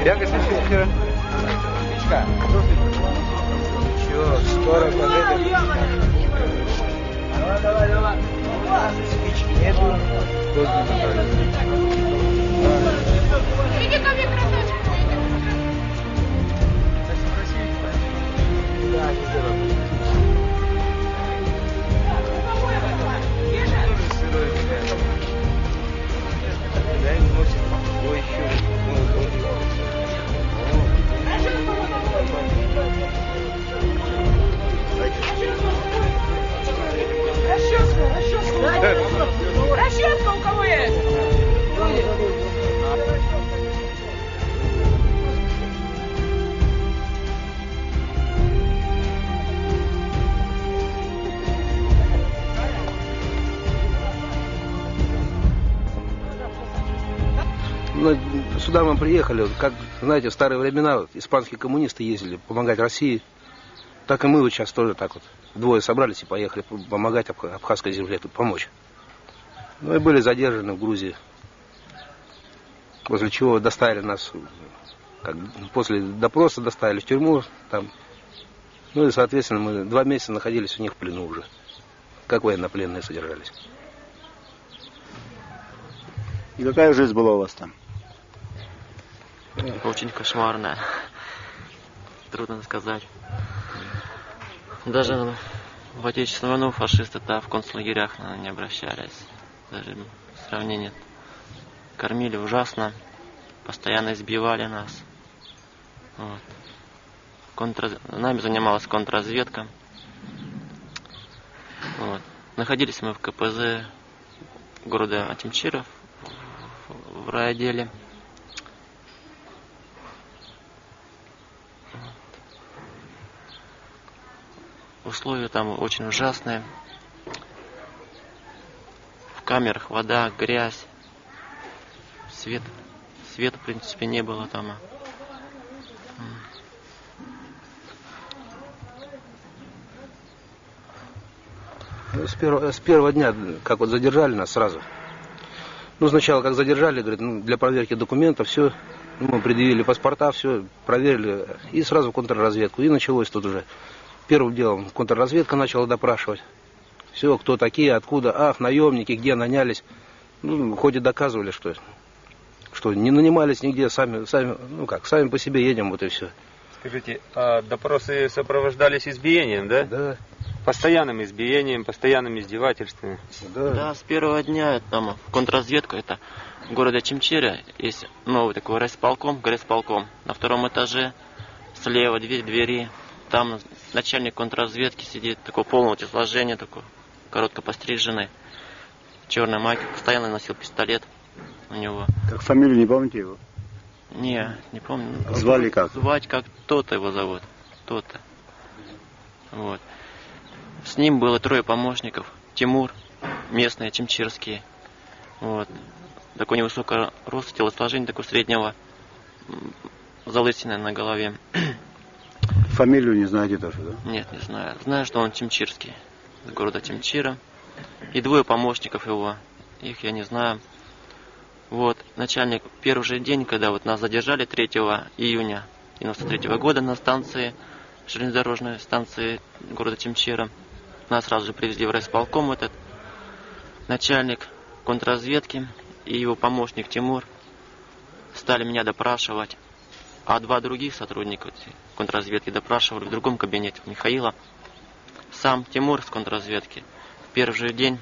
Бегать еще вчера? Ничего, скоро победа. Давай. Спички нету. Иди ко мне, красавчик. Да, не сделаем. Да, и носит. Ой, еще. Расческа у кого есть? Ну, сюда мы приехали, как, знаете, в старые времена испанские коммунисты ездили помогать России. Так и мы вот сейчас тоже так вот двое собрались и поехали помогать абхазской земле тут помочь. Ну и были задержаны в Грузии. После чего доставили нас, после допроса доставили в тюрьму там. Ну и, соответственно, мы 2 месяца находились у них в плену уже. Как военнопленные содержались. И какая жизнь была у вас там? Очень кошмарная. Трудно сказать. Даже в Отечественную войну фашисты-то в концлагерях не обращались. Даже сравнение. Кормили ужасно. Постоянно избивали нас. Вот. Нами занималась контрразведка. Вот. Находились мы в КПЗ города Ачимчиров в райотделе. Условия там очень ужасные. В камерах вода, грязь, света в принципе не было там. С первого дня, как вот задержали нас сразу. Ну, сначала, как задержали, говорят, ну, для проверки документов, все. Мы предъявили паспорта, все, проверили. И сразу в контрразведку. И началось тут уже. Первым делом контрразведка начала допрашивать. Все, кто такие, откуда, ах, наемники, где нанялись. Ну, хоть и доказывали, что не нанимались нигде, сами по себе едем, вот и все. Скажите, а допросы сопровождались избиением, да? Да. Постоянным избиением, постоянными издевательствами. Да, с первого дня там в контрразведку, это в городе Ачимчире, есть новый такой горисполком. На 2-м этаже, слева 2 двери. Там начальник контрразведки сидит, такого полного телосложения, такой коротко постриженный, черная майка, постоянно носил пистолет у него. Так фамилию не помните его? Не помню. Звали как? Звать как то-то его зовут. То-то. Вот. С ним было 3 помощников. Тимур, местные, чимчирские. Вот. Такой невысокого роста, телосложения, такого среднего, залысиной на голове. Фамилию не знаете тоже, да? Нет, не знаю. Знаю, что он чимчирский, из города Чимчира. И 2 помощников его. Их я не знаю. Вот, начальник, первый же день, когда вот нас задержали 3 июня 1993 года на станции, железнодорожной станции города Чимчира, нас сразу же привезли в райисполком этот начальник контрразведки и его помощник Тимур. Стали меня допрашивать. А 2 других сотрудника контрразведки допрашивали в другом кабинете Михаила. Сам Тимур с контрразведки в первый же день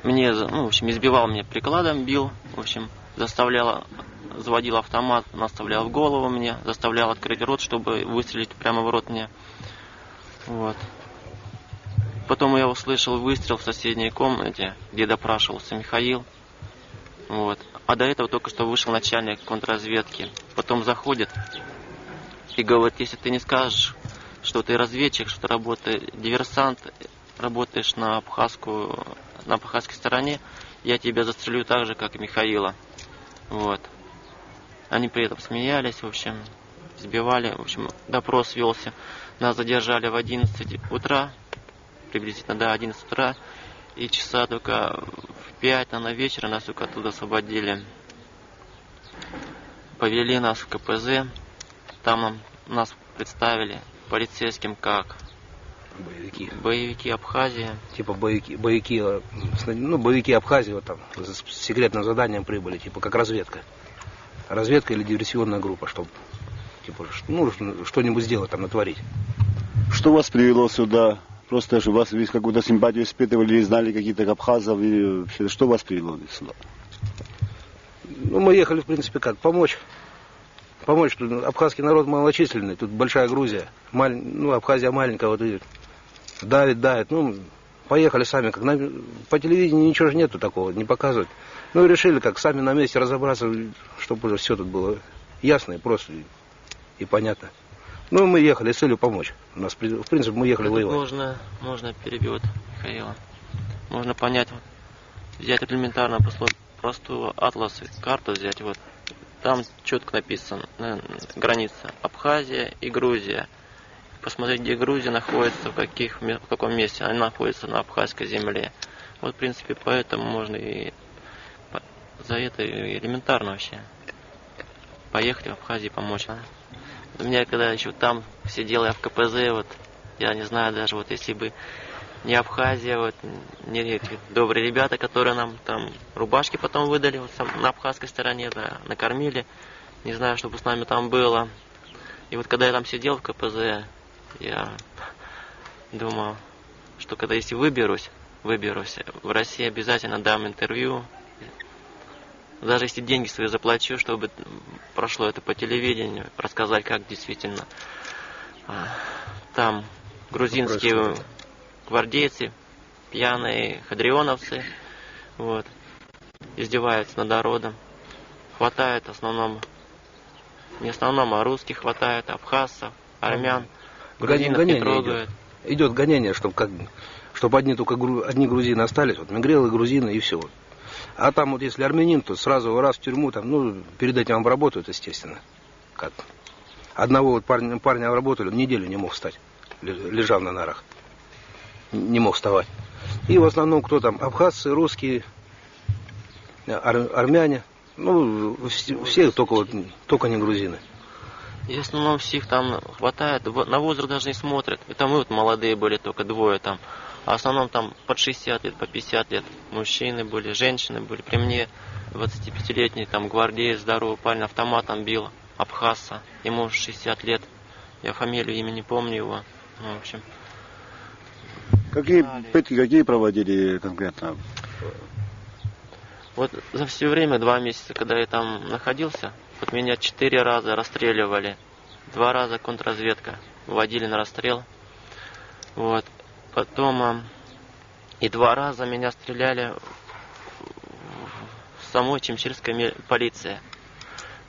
мне, в общем, избивал меня прикладом, бил, в общем, заводил автомат, наставлял в голову мне, заставлял открыть рот, чтобы выстрелить прямо в рот мне. Вот. Потом я услышал выстрел в соседней комнате, где допрашивался Михаил. Вот. А до этого только что вышел начальник контрразведки. Потом заходит и говорит, если ты не скажешь, что ты разведчик, что ты диверсант, работаешь на абхазской стороне, я тебя застрелю так же, как и Михаила. Вот. Они при этом смеялись, в общем, избивали. В общем, допрос велся. Нас задержали в 11 утра, приблизительно до 11 утра. И часа только в 5 на вечер нас только оттуда освободили. Повели нас в КПЗ. Там нас представили полицейским как Боевики. боевики Абхазии. Типа боевики Абхазии вот там с секретным заданием прибыли, типа как разведка. Разведка или диверсионная группа, чтобы типа, ну, что-нибудь сделать там, натворить. Что вас привело сюда? Просто же вас вы какую-то симпатию испытывали или знали каких-то абхазов? Или вообще, что вас привело сюда? Ну, мы ехали, в принципе, как, помочь. Помочь, что абхазский народ малочисленный, тут большая Грузия. Ну, Абхазия маленькая, вот и давит. Ну, поехали сами, как по телевидению ничего же нету такого, не показывают. Ну, и решили, как сами на месте разобраться, чтобы уже все тут было ясно и просто, и понятно. Ну, мы ехали с целью помочь. У нас, в принципе, мы ехали воевать. Можно перебивать Михаила. Можно понять, вот, взять элементарно простую атлас, карту взять, вот. Там четко написано граница Абхазия и Грузия. Посмотреть, где Грузия находится, в каком месте она находится на абхазской земле. Вот, в принципе, поэтому можно и за это элементарно вообще поехать в Абхазию помочь. У меня когда еще там сидел я в КПЗ, вот я не знаю даже, вот если бы не Абхазия, вот не эти добрые ребята, которые нам там рубашки потом выдали вот на абхазской стороне, да, накормили. Не знаю, что бы с нами там было. И вот когда я там сидел в КПЗ, я думал, что когда если выберусь в России обязательно дам интервью. Даже если деньги свои заплачу, чтобы прошло это по телевидению, рассказать, как действительно там грузинские гвардейцы, пьяные хадрионовцы, вот, издеваются над народом. Хватает не русских хватает, абхазцев, армян, грузинов не трогают. Идет гонение, чтобы одни грузины остались, вот мигрелы, грузины и все. А там вот если армянин, то сразу раз в тюрьму, там, ну, перед этим обработают, естественно. Как? Одного вот парня обработали, он неделю не мог встать, лежал на нарах. Не мог вставать. И в основном кто там? Абхазцы, русские, армяне. Ну, все только не грузины. И в основном всех там хватает, на возраст даже не смотрят. Это мы вот молодые были, только двое там. А в основном там под 60 лет, по 50 лет мужчины были, женщины были. При мне 25-летний там гвардеец, здоровый парень, автоматом бил абхазца. Ему 60 лет. Я фамилию, имя не помню его. Ну, в общем. Какие пытки, какие проводили конкретно? Вот за все время, 2 месяца, когда я там находился, вот меня 4 раза расстреливали. 2 раза контрразведка вводили на расстрел. Вот. Потом и 2 раза меня стреляли в самой Чемчирской полиции.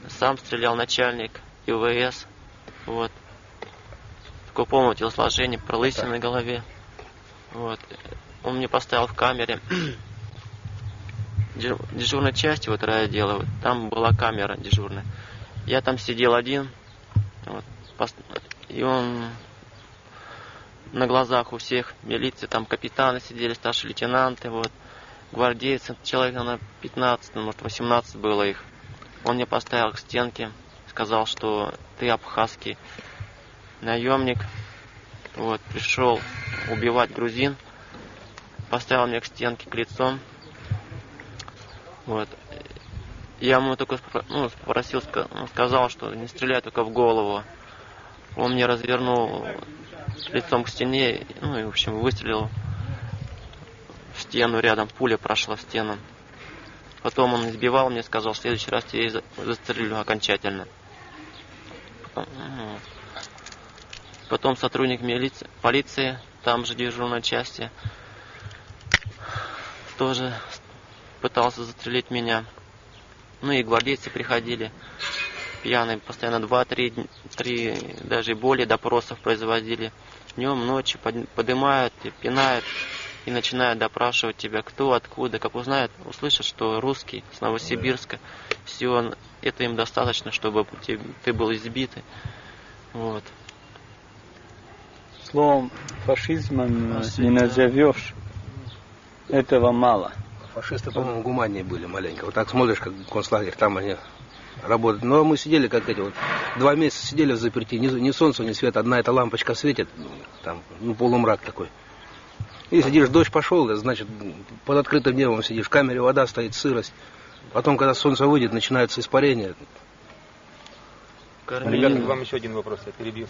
Сам стрелял начальник ИВС. Вот. Такое полное телосложение, пролысина на голове. Вот. Он мне поставил в камере дежурной части, вот райотдела, вот, там была камера дежурная. Я там сидел один, вот, и он на глазах у всех милиции, там капитаны сидели, старшие лейтенанты, вот, гвардейцы, человек на 15, может 18 было их. Он мне поставил к стенке, сказал, что ты абхазский наемник, вот, пришел убивать грузин, поставил меня к стенке, к лицом. Вот. Я ему только спросил, сказал, что не стреляй только в голову. Он мне развернул лицом к стене, ну и, в общем, выстрелил в стену рядом, пуля прошла в стену. Потом он избивал меня, сказал, в следующий раз я застрелю окончательно. Потом сотрудник полиции, там же дежурной части, тоже пытался застрелить меня. Ну и гвардейцы приходили пьяные, постоянно 2-3, даже более допросов производили. Днем, ночью поднимают, пинают и начинают допрашивать тебя, кто, откуда. Как узнают, услышат, что русский, с Новосибирска, все, это им достаточно, чтобы ты был избит. Вот. Словом, фашизмом не назовешь. Этого мало. Фашисты, по-моему, гуманнее были маленько. Вот так смотришь, как концлагерь, там они работают. Но мы сидели, как эти вот, 2 месяца сидели в заперти, ни солнца, ни света, одна эта лампочка светит, там, ну, полумрак такой. И сидишь, дождь пошел, значит, под открытым небом сидишь, в камере вода стоит, сырость. Потом, когда солнце выйдет, начинается испарение. Ребята, к вам еще один вопрос, я перебью.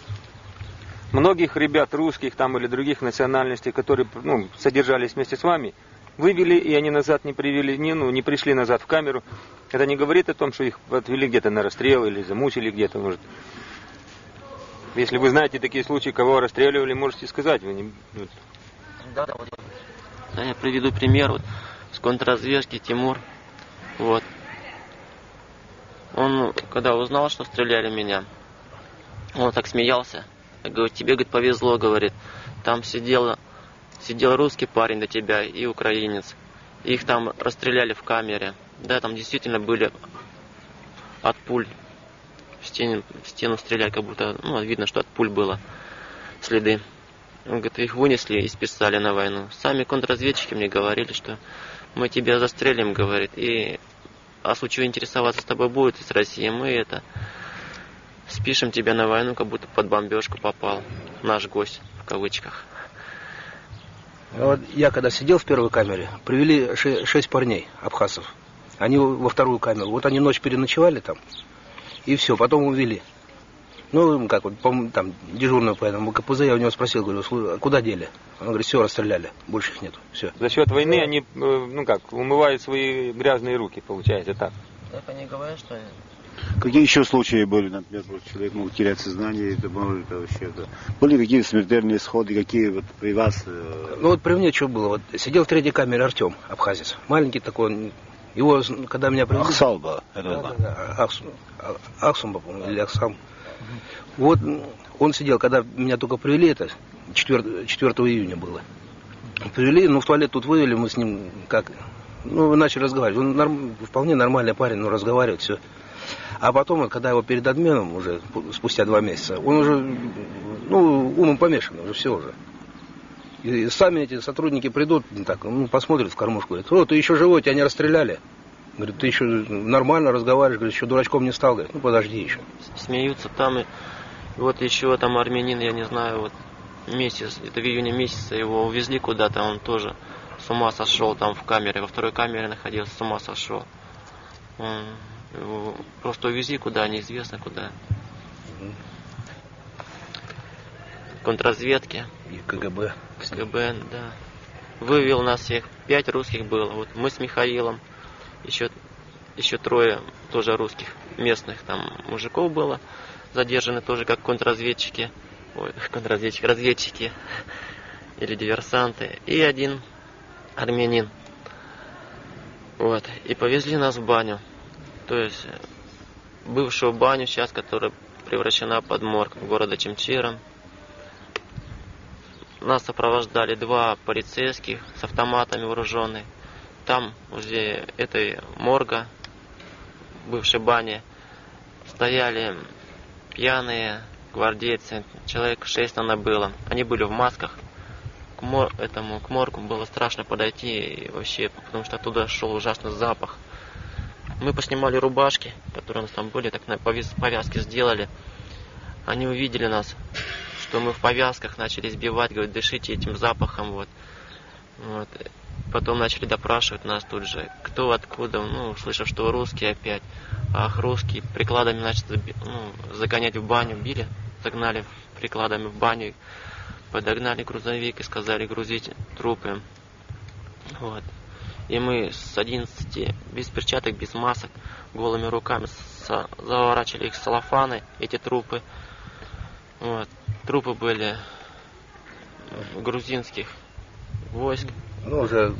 Многих ребят, русских там или других национальностей, которые содержались вместе с вами, вывели, и они назад не привели, не пришли назад в камеру. Это не говорит о том, что их отвели где-то на расстрел или замучили где-то, может. Если вы знаете такие случаи, кого расстреливали, можете сказать. Вы не... Да, я приведу пример. Вот, с контрразведки Тимур. Вот. Он, когда узнал, что стреляли меня, он так смеялся. Я говорю, тебе, говорит, повезло, говорит. Там сидел русский парень до тебя и украинец. Их там расстреляли в камере. Да, там действительно были от пуль в стену стреляли, как будто, видно, что от пуль было следы. Он говорит, их вынесли и списали на войну. Сами контрразведчики мне говорили, что мы тебя застрелим, говорит, и а случае интересоваться с тобой будет из России, мы спишем тебя на войну, как будто под бомбежку попал наш гость, в кавычках. Вот я когда сидел в первой камере, привели 6 парней, абхазцев. Они во вторую камеру. Вот они ночь переночевали там, и все, потом увели. Ну, как вот, там, дежурный по этому КПЗ, я у него спросил, говорю, а куда дели? Он говорит, все, расстреляли, больше их нету, все. За счет войны они, умывают свои грязные руки, получается так. Так они говорят, что... Какие еще случаи были, например, человек мог терять сознание, это вообще, да. Были какие смертельные исходы, какие вот при вас? Ну вот при мне что было, вот сидел в третьей камере Артем, абхазец, маленький такой, его, когда меня привели... Ахсалба, Ахсумба, по-моему, или Ахсам. Вот он сидел, когда меня только привели, это 4 июня было. Привели, в туалет тут вывели, мы с ним начали разговаривать. Он вполне нормальный парень, разговаривает, все. А потом, когда его перед отменом, уже спустя 2 месяца, он уже, умом помешан, уже все уже. И сами эти сотрудники придут, посмотрят в кормушку, говорят, ты еще живой, тебя не расстреляли. Говорит, ты еще нормально разговариваешь, говорит, еще дурачком не стал, говорит, подожди еще. Смеются там, и вот еще там армянин, я не знаю, вот месяц, это в июне месяце его увезли куда-то, он тоже с ума сошел там в камере, во второй камере находился, с ума сошел. Его просто увезли куда, неизвестно куда. Контрразведки. И КГБ. КГБ, да. Вывел нас всех, 5 русских было, вот мы с Михаилом. Еще 3 тоже русских местных там мужиков было задержаны тоже как контрразведчики. Разведчики или диверсанты. И 1 армянин. Вот. И повезли нас в баню. То есть бывшую баню сейчас, которая превращена под морг города Чемчира. Нас сопровождали 2 полицейских с автоматами вооруженные. Там, возле этой морга, бывшей бани, стояли пьяные гвардейцы, человек 6 было. Они были в масках. К моргу было страшно подойти и вообще, потому что оттуда шел ужасный запах. Мы поснимали рубашки, которые у нас там были, так на повязки сделали. Они увидели нас, что мы в повязках, начали избивать, говорят, дышите этим запахом, вот. Потом начали допрашивать нас тут же, кто, откуда, услышав, что русские опять. Ах, русские, прикладами начали загонять в баню, били, загнали прикладами в баню, подогнали грузовик и сказали грузить трупы. Вот. И мы с 11, без перчаток, без масок, голыми руками заворачивали их в салофаны, эти трупы. Вот. Трупы были грузинских войск. Уже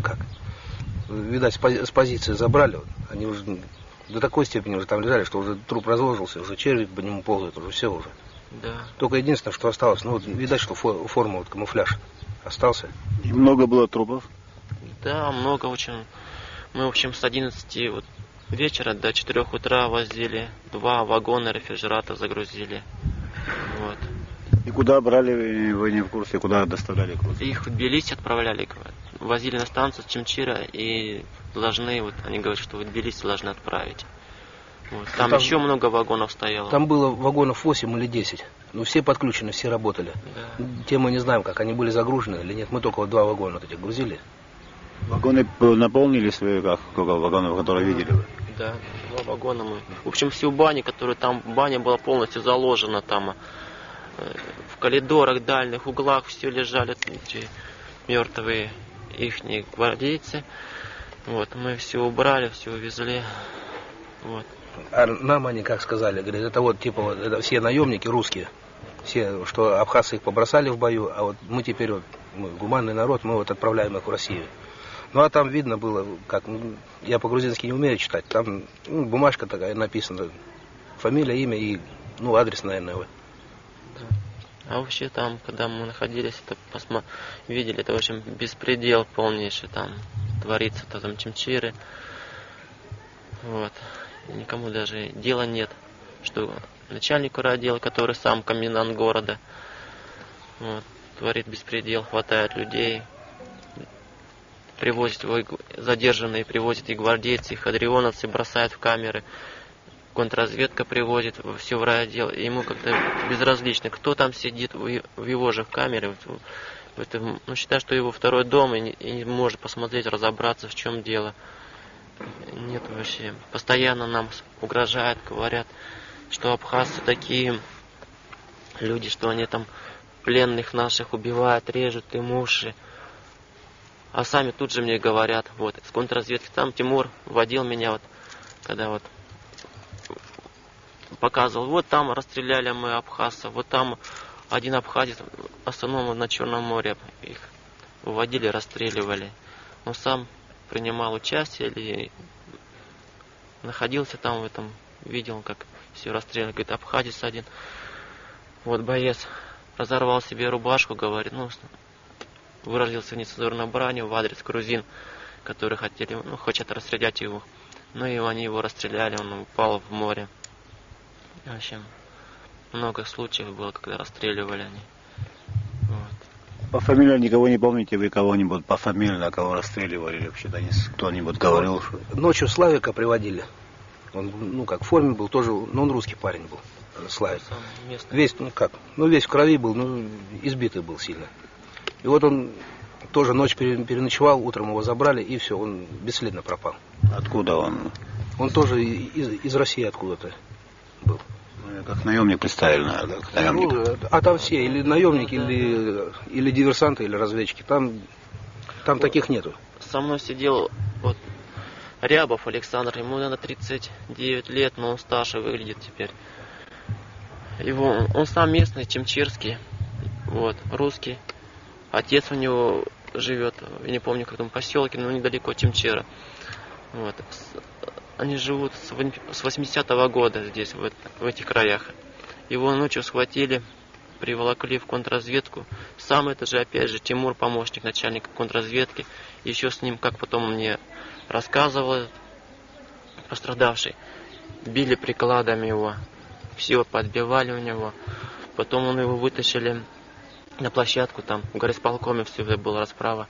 видать, с позиции забрали. Они уже до такой степени уже там лежали, что уже труп разложился, уже черви по нему ползают, уже все уже. Да. Только единственное, что осталось, видать, что форма, камуфляж остался. И много было трупов? Да, много очень. Мы, в общем, с 11 вечера до 4 утра возили, 2 вагона рефрижератора загрузили. Вот. И куда брали, вы не в курсе, куда доставляли груз? Их в Тбилиси отправляли, возили на станцию Чимчира и должны, вот они говорят, что в Тбилиси должны отправить. Вот. Там еще много вагонов стояло. Там было вагонов 8 или 10. Ну, все подключены, все работали. Да. Те мы не знаем, как они были загружены или нет. Мы только вот 2 вагона вот этих грузили. Вагоны наполнились, вы как, сколько вагонов, которые видели вы? Да, 2 вагона мы. В общем, всю баню, которая там, баня была полностью заложена там. В коридорах, дальних углах все лежали эти мертвые ихние гвардейцы. Вот, мы все убрали, все увезли. Вот. А нам они как сказали, говорят, это вот типа вот, это все наемники русские. Все, что абхазцы их побросали в бою, а вот мы теперь вот, мы гуманный народ, мы вот отправляем их в Россию. Ну а там видно было, как, ну, я по-грузински не умею читать, там бумажка такая написана, фамилия, имя и, ну, адрес, наверное. Вот. А вообще там, когда мы находились, это видели, это в общем беспредел полнейший там творится, там Чимчиры. Вот. И никому даже дела нет, что начальнику райотдела, который сам комендант города, вот, творит беспредел, хватает людей, привозит его задержанные, привозит и гвардейцы, и хадрионовцы, бросают в камеры. Контрразведка приводит все в райотдел, и ему как-то безразлично, кто там сидит в его же камере. Ну, считаю, что его второй дом, и не может посмотреть, разобраться, в чем дело. Нет вообще. Постоянно нам угрожают, говорят, что абхазцы такие люди, что они там пленных наших убивают, режут им уши. А сами тут же мне говорят, вот, с контрразведки, там Тимур водил меня, вот, когда вот показывал, вот там расстреляли мы абхазцев, вот там один абхазец остановил на Черном море, их выводили, расстреливали. Он сам принимал участие или находился там в этом, видел, как все расстреляли. Говорит, абхазец один, вот боец, разорвал себе рубашку, говорит, ну, выразился нецензурной бранью в адрес грузин, которые хотели, ну, хотят расстрелять его. Ну и они его расстреляли, он упал в море. В общем, много случаев было, когда расстреливали они. Вот. По фамилии никого не помните, вы кого-нибудь по фамилии, кого расстреливали, или вообще-то кто-нибудь говорил? Ночью Славика приводили. Он, ну, как в форме был тоже, но он русский парень был, Славик. Весь, ну как, ну весь в крови был, ну избитый был сильно. И вот он тоже ночь переночевал, утром его забрали, и все, он бесследно пропал. Откуда он? Он тоже из России откуда-то был. Как наемник представили, наверное, как наемник. Ну, а там все, или наемники, или диверсанты, или разведчики. Там таких нету. Со мной сидел вот Рябов Александр, ему, наверное, 39 лет, но он старше выглядит теперь. Он сам местный, чимчирский, вот, русский. Отец у него живет, я не помню, в каком поселке, но недалеко от Чимчира. Вот. Они живут с 80-го года здесь, в этих краях. Его ночью схватили, приволокли в контрразведку. Сам это же, опять же, Тимур, помощник начальника контрразведки. Еще с ним, как потом мне рассказывал пострадавший, били прикладами его, все подбивали у него. Потом его вытащили на площадку, там в горисполкоме все была расправа.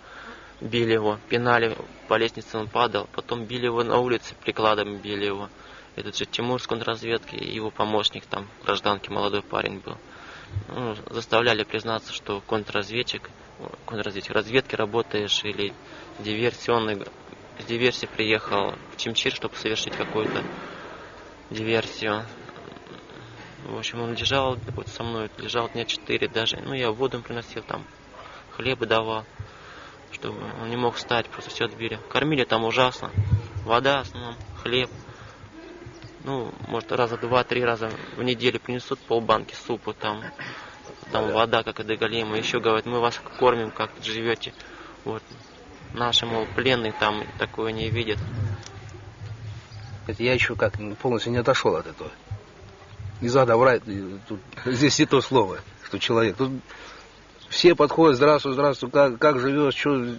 Били его, пинали, по лестнице он падал, потом били его на улице, прикладами били его. Этот же Тимур с контрразведки и его помощник, там, гражданский молодой парень был. Ну, заставляли признаться, что контрразведчик, разведки работаешь или с диверсией приехал в Чимчир, чтобы совершить какую-то диверсию. В общем, он лежал вот со мной, лежал дня 4 даже. Ну, я воду им приносил, там, хлеб давал, чтобы он не мог встать, просто все отбили. Кормили там ужасно. Вода в основном, хлеб. Ну, может, раза 2-3 раза в неделю принесут полбанки супа, там вода, как и доголима. Еще говорят, мы вас кормим, как живете. Вот. Наши, мол, пленные там такое не видят. Я еще как полностью не отошел от этого. Не надо врать, тут, здесь не то слово, что человек. Тут все подходят, здравствуй, как живешь, что,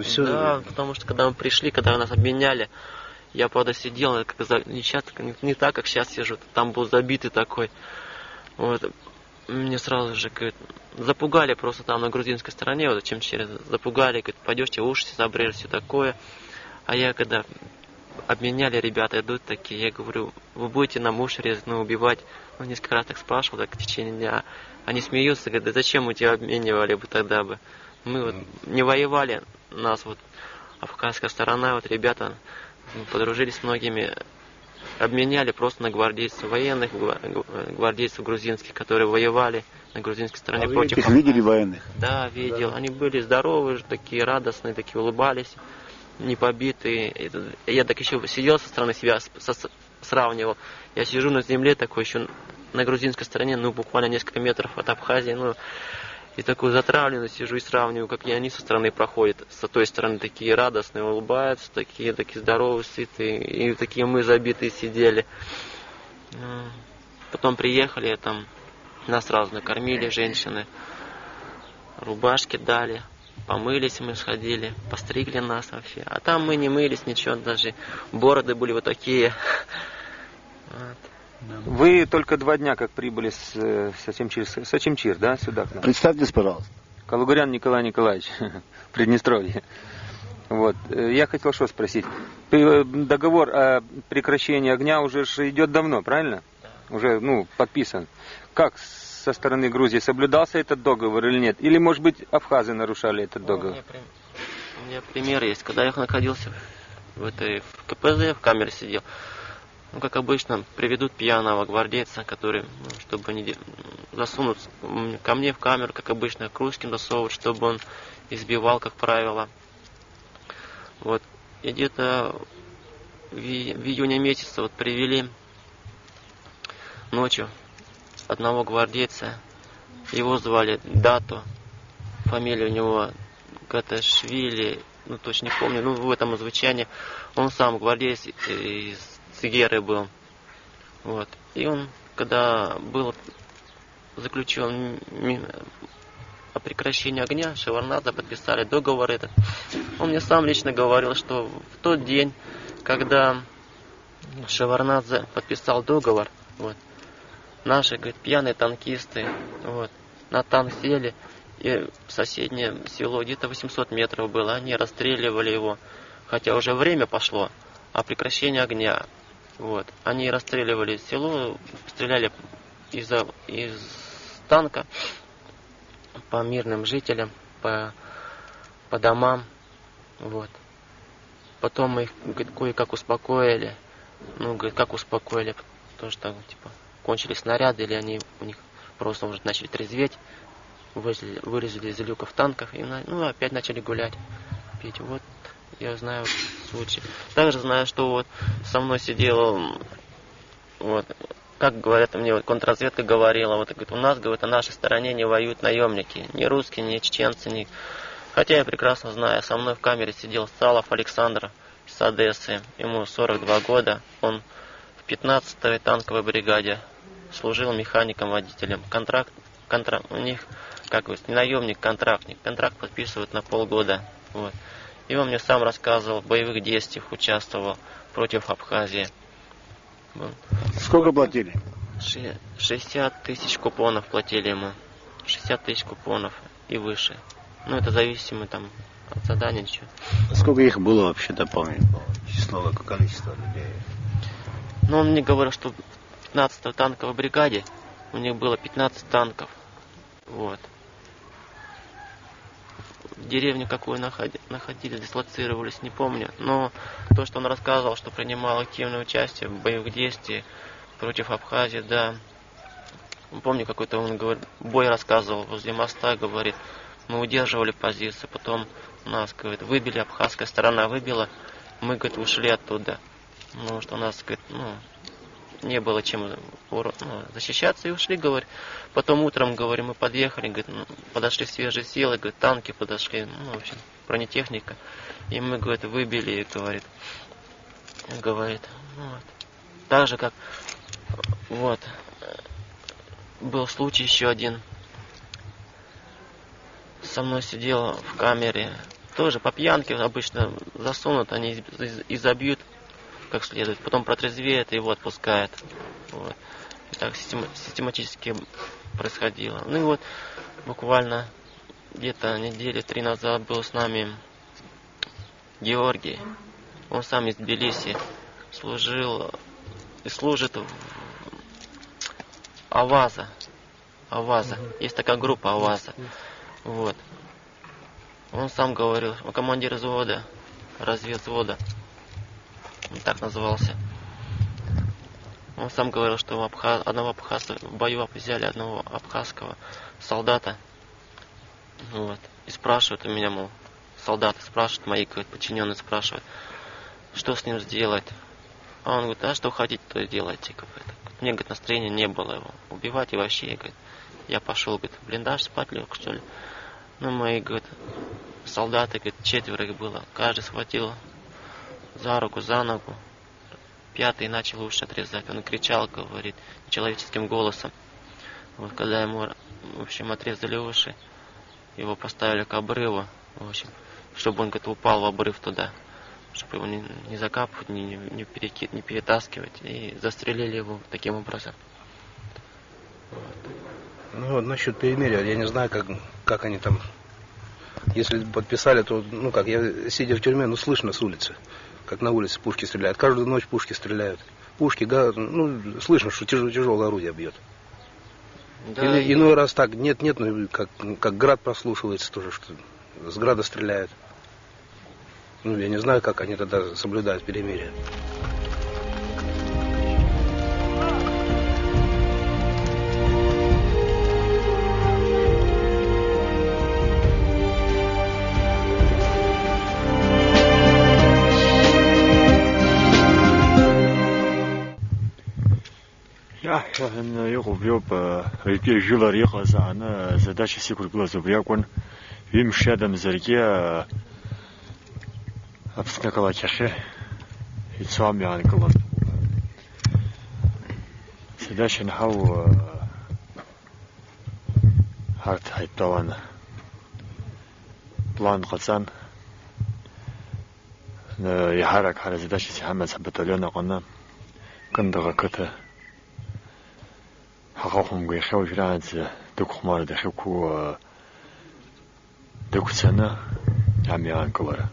все. Да, потому что когда мы пришли, когда нас обменяли, я, правда, сидел, не так, как сейчас сижу, там был забитый такой. Вот. мне сразу же, говорит, запугали просто там на грузинской стороне, вот чем через запугали, говорит, пойдешь, тебе уши забрели, все такое. А я когда обменяли, ребята идут такие, я говорю, вы будете нам уши резать, убивать. Он несколько раз так спрашивал, так в течение дня. Они смеются, говорят, да зачем мы тебя обменивали бы тогда бы? Мы вот не воевали, нас вот абхазская сторона, вот ребята подружились с многими, обменяли просто на гвардейцев военных, гвардейцев грузинских, которые воевали на грузинской стороне А против. вы этих видели военных? Да, видел. Они были здоровые, такие радостные, такие улыбались, не побитые. Я так еще сидел со стороны себя, сравнивал. Я сижу на земле такой еще на грузинской стороне, буквально несколько метров от Абхазии, и такой затравленный сижу и сравниваю, как и они со стороны проходят. С той стороны такие радостные, улыбаются, такие здоровые, сытые, и такие мы забитые сидели. Потом приехали, там нас сразу накормили женщины, рубашки дали, помылись мы, сходили, постригли нас вообще. А там мы не мылись, ничего, даже бороды были вот такие. Вот. Вы только 2 дня как прибыли с Очимчир, да, сюда к нам? Представьтесь, пожалуйста. Калугурян Николай Николаевич, Приднестровье. Вот. Я хотел что спросить. Договор о прекращении огня уже идет давно, правильно? Да. Уже, подписан. Как со стороны Грузии соблюдался этот договор или нет? Или, может быть, абхазы нарушали этот договор? У меня пример есть. Когда я находился в КПЗ, в камере сидел, как обычно, приведут пьяного гвардейца, который, чтобы не засунут ко мне в камеру, как обычно, к русским засовывают, чтобы он избивал, как правило. Вот. И где-то в июне месяце привели ночью одного гвардейца. Его звали Дато. Фамилия у него Гаташвили, точно не помню, в этом звучании. Он сам гвардеец из Цигеры был. Вот. И он, когда был заключен о прекращении огня, Шеварднадзе подписали договор этот. Он мне сам лично говорил, что в тот день, когда Шеварднадзе подписал договор, наши, пьяные танкисты, на танк сели, и в соседнее село, где-то 800 метров было, они расстреливали его, хотя уже время пошло, о прекращении огня. Они расстреливали село, стреляли из танка по мирным жителям, по домам. Потом мы их кое-как успокоили. Как успокоили? Потому что кончились снаряды, или у них просто уже начали трезветь. Вылезли из люков танков и опять начали гулять, пить. Я знаю случай. Также знаю, что со мной сидел, как говорят, мне контрразведка говорила, у нас, на нашей стороне не воюют наемники, ни русские, ни чеченцы, Хотя я прекрасно знаю, со мной в камере сидел Салов Александр из Одессы, ему 42 года, он в 15-й танковой бригаде служил механиком-водителем. У них, не наемник, контрактник. Контракт подписывают на полгода. И он мне сам рассказывал, в боевых действиях участвовал против Абхазии. Сколько платили? 60 тысяч купонов платили ему. 60 тысяч купонов и выше. Это зависимо от задания, ничего. Сколько их было вообще-то, помню? Число, количество людей? Он мне говорил, что в 15-й танковой бригаде у них было 15 танков. В деревне какую находились, дислоцировались, не помню. Но то, что он рассказывал, что принимал активное участие в боевых действиях против Абхазии, да. Помню, какой-то он бой рассказывал возле моста, говорит, мы удерживали позиции, потом нас, выбили, абхазская сторона выбила, мы, ушли оттуда. Что у нас, не было чем защищаться, и ушли, говорит. Потом утром, мы подъехали, подошли свежие силы, танки подошли, в общем, бронетехника, и мы, выбили, говорит. Так же, как, был случай еще один. Со мной сидел в камере, тоже по пьянке обычно засунут, они и забьют как следует, потом протрезвеет и его отпускают. И так систематически происходило. Ну и вот буквально где-то недели 3 назад был с нами Георгий. Он сам из Тбилиси служил и служит в Аваза. Есть такая группа Аваза. Вот. Он сам говорил, командир взвода, разведвзвода, он так назывался. Он сам говорил, что одного абхаза в бою взяли одного абхазского солдата. Вот. И спрашивают у меня, мол, солдаты спрашивают, мои подчиненные спрашивают, что с ним сделать. А он говорит, а что хотите, то и делайте. Мне, говорит, настроения не было его убивать и вообще, говорит, я пошел, говорит, в блиндаж спать лег, что ли. Ну, мои, говорит, солдаты, говорит, 4 их было. Каждый схватил за руку, за ногу. 5-й начал уши отрезать. Он кричал, говорит, человеческим голосом. Вот когда ему, в общем, отрезали уши, его поставили к обрыву, в общем, чтобы он, говорит, упал в обрыв туда, чтобы его не закапывать, не перетаскивать. И застрелили его таким образом. Ну вот насчет перемирия, я не знаю, как они там, если подписали, то, ну как, я сидя в тюрьме, ну слышно с улицы, как на улице пушки стреляют, каждую ночь пушки стреляют, пушки, ну слышно, что тяжелое орудие бьет. Да, иной раз так, нет, ну как град прослушивается тоже, что с града стреляют. Ну я не знаю, как они тогда соблюдают перемирие. يغوبيوب ريبي جولا ريقا زعنا زداش سيكول بلازو بياكون يمشي هذا مزرقيا أبسنا كلا كخي يتسوامي عن كلا زداش نحو هارت هايتوان بلان قصان يحرك على زداش سيحمد سبتاليون قلنا كندغا كته حقهم بيخاو جرانز دوك خمار دخوكو دوك سنة عمي عن كبرى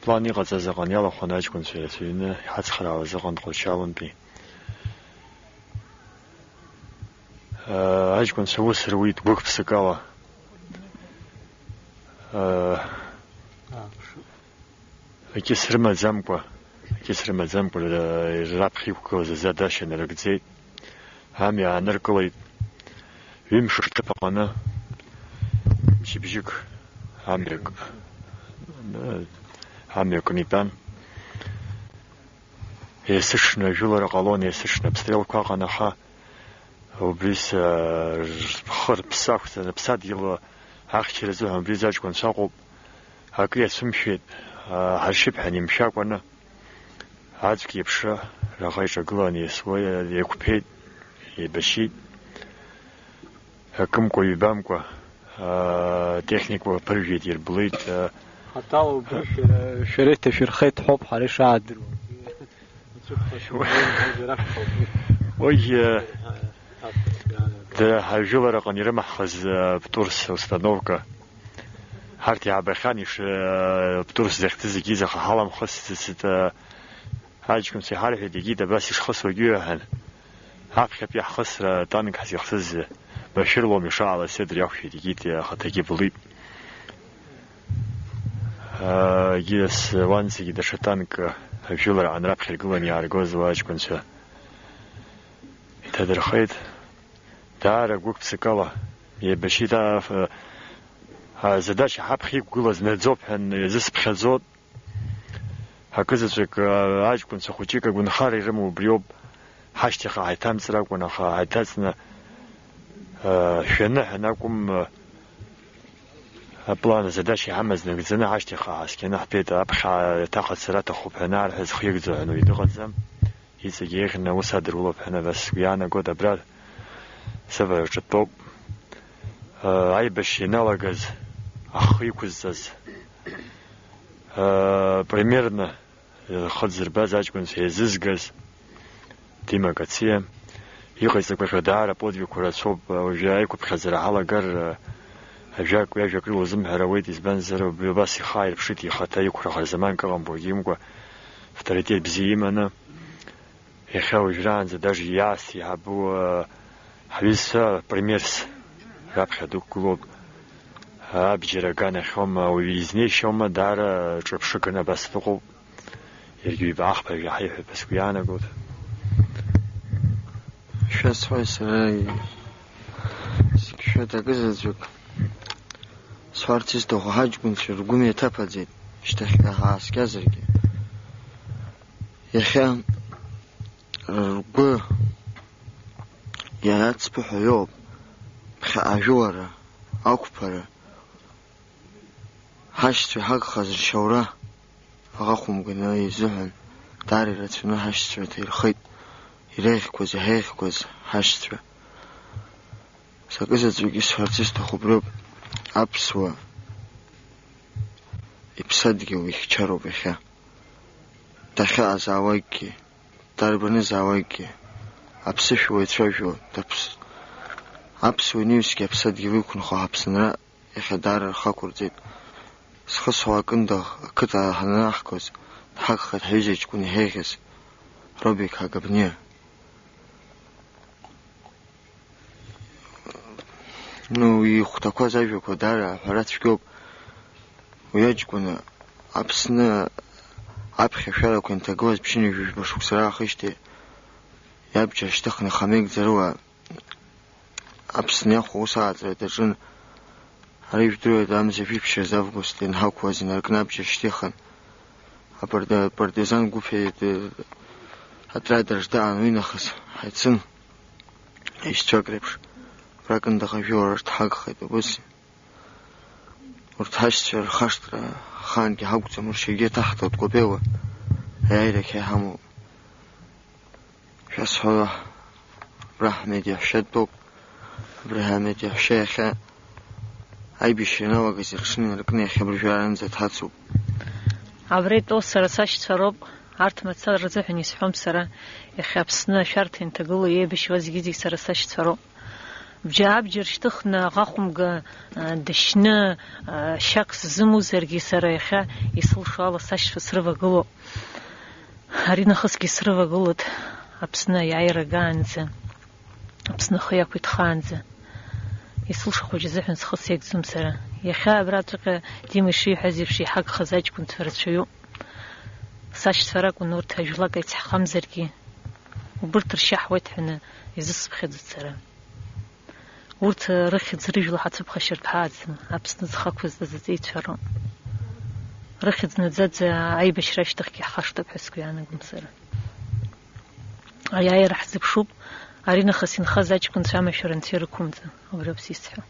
بلاني قد زغان يلا خناج كن سيرسينا حتى خرا زغان قشاون بي عاج كن سوو سرويت بوك بسكاوا كسر ما زمكوا رابخي كو زاداش نرقزيت هامي عنركلي يمشي شتبقنا شبجك هامي كنيبان يسشنا جولر قالون يسشنا بستريل كاغنا خا وبريس خر بساخ بساد يلا هاخشي زهم بريزاج كون ساقو هاكي سمشيت هالشب حني مشاكونا هاجك يبشا رغايش غلاني سويا يكوبيت يبشي كم كوي بامكوا تكنيكو برجيت يربليت حتى شريت في الخيط حب حريش عادل وي ده هالجولة رقم يرمح خز بتورس установка هارتي عبخانيش بتورس زختزي جيزة حالم خص هاجكم سي حالة دقيقة بس يشخص وجوهن هاك يا خسر تانك حسي خصز بشير لو مشاء على صدر يخشي دقيقة خطيكي بليب جيس وانسي جدا شتانك جولر عن رابخ القوان يعرقوز واجكم سي تدر خيط دار قوك بسكالة يبشي دا زداش حبخي قولز ندزوب هن يزس بخزود هكذا عاجكم سخوتيك قون خاري رمو بريوب حاشتخ هايتام سراك ونخ هايتاسنا شنه هناكم بلان زداش حمز نقزنا حاشتخ عسكنا حبيت أبخى تاخد سرات خوب هنا رحز خيقزو هنو يدغزم يسجيخنا وصدر ولوب هنا بس ويانا قود أبراد سبا يجطوب عيبش ينالغز أخيكوزز примерно خد زرباز عجبن سيززغز ديما قتسية يقيسك بخدار بود بكرة صوب وجايك وبخزر على جر جاك وياك لو زمها رويت زبنزر وبس خاير بشتي خطا يكره على زمان كلام بوجيم فترتي بزيم أنا يخاو جران زداج ياسي عبو حبيس بريميرس رابخ دوك كلوب بجرجان خم ويزني شوم دار شبشكنا بس فوق يرجع بأخبار يحيى بس ويانا قلت شو سوي سراي شو تجزء سوارتيس تو حاج كنت شرقومي تابزيد اشتخنا هاس كازرقي يا خام رقو يا تصبح يوب خاجورة أكبر هاشت حق خزر شورا أخاكم قلنا يزهن داري رتنا هاشت تير خيط يريخ كوز هيخ كوز هاشت ساقزة زوجي سوارتيس تو خبروب أبسوا إبسادقي ويخشارو بخا دخا زاويكي داربني زاويكي أبسش ويتشوشو تبس أبس ونيوسكي أبسادقي ويكون خو أبسنرا إخي دار الخاكور زيد سخص هو كندا كتا هناخكوز حق خد حيجي تكون هيكس ربك هاقبنيه نو يختكوا زايفكو دار حرات شكوب ويجكون أبسنا أبخي شارع كنت جوز بشيني بشوك سراء خشتي يابجا اشتخنا خميق زروا أبسنا خو ساعة درجن عريف دروا دامزي في بشي زافقوس لين هاك وزن أرقنا بجا اشتخن بردزان قوفي هترا درجدان وين خس حيتسن اشتاق ريبش راكن دخل فيه ورشت حق خيط بس ورتحشت الخشت خان كي حقت مرشيجي تحت تقبيوه هيك يا همو شاسحوا رحمة يحشدوك إبراهيم يحشيخ أي بيشنا وقصيرشين لكن يخبر جوارن زت هاتسو عبريت أوسر ساشت فروب عرت متصل رزح نيسحوم سرا يخابسنا شرط انتقلوا يبش وزجيزي سر ساشت فروب بجاب جرشتخنا غاخمغا دشنا شخص زمو زرگي سرايخا يسل شالا ساش فسروا قلو هارينا خسكي سروا قلت أبسنا يعير غانزا أبسنا خياك ويتخانزا يسل شخو جزحن سخص يكزم سرا يخا براتق ديم شي حزيف شي حق خزاج كنت فرد شيو ساش تفرق ونور تهجلاك يتحقام زرگي وبرت رشاح ويتحنا يزص بخيد سرا ورت رخد زريج لحتى بخشر بحاز أبس نزخك وزدزيت فرون رخد نزد أي بشرش تحكي خشت بحسكو يعني قمصر أي راح زب شوب أرينا خسين خزاج كنت فاهمة شرنتير كومت أو بسيسها